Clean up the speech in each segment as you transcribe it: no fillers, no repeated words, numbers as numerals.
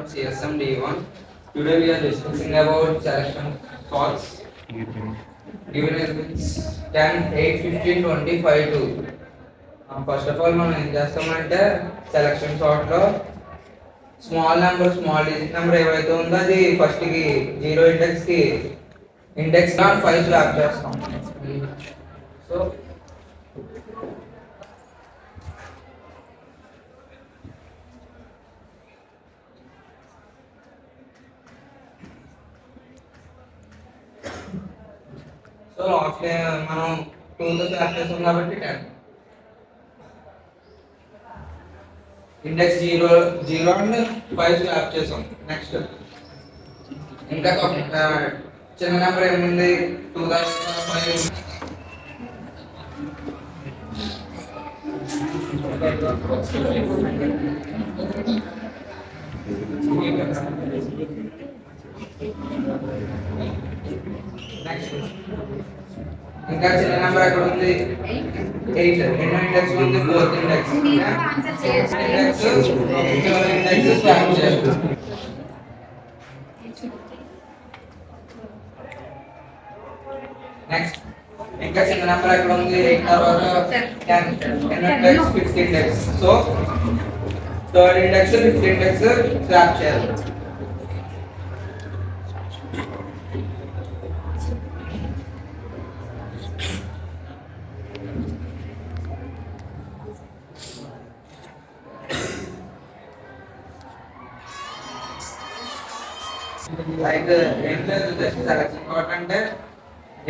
from CSM D1. Today we are discussing about selection sorts. Given elements 10, 8, 15, 20, 5, 2. First of all, మనం ఏం చేస్తామంటే selection sort లో small digit number ఏవైతే ఉందో అది ఫస్ట్ కి జీరో ఇండెక్స్ కి ఇండెక్స్ నాట్ 5 స్వాప్ చేస్తాం. సో సో లాస్ట్ మనం 2 తో స్వాప్ చేస్తాం కాబట్టి 10 ఇండెక్స్ 0 అండ్ 5 స్వాప్ చేసాం. నెక్స్ట్ ఇంకా చిన్న నెంబర్ ఏముంది 2005 నెక్స్ట్ ఇంకా చిన్న నెంబర్ ఎక్కడ ఉంది 8 ఎన్నో ఇండెక్స్ ఉంది 4th ఇండెక్స్ ఇండెక్స్ స్వాప్ చేస్తాం. నెక్స్ట్ ఇంకా చిన్న నెంబర్ ఎక్కడ ఉంది 8 తర్వాత 10 ఎన్నో index 15 index. So 3rd index 15 index swap చేయాలి. లైక్ ఏం లేదు, జస్ట్ సెలక్షన్ సార్ట్ అంటే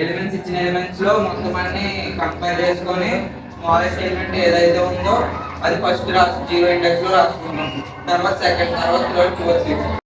ఎలిమెంట్స్ ఇచ్చిన ఎలిమెంట్స్ లో మొత్తం అన్ని కంపేర్ చేసుకొని స్మాలెస్ట్ ఎలిమెంట్ ఏదైతే ఉందో అది ఫస్ట్ జీరో ఇండెక్స్ లో రాసుకున్నాం. తర్వాత సెకండ్, తర్వాత థర్డ్, ఫోర్త్, ఫిఫ్త్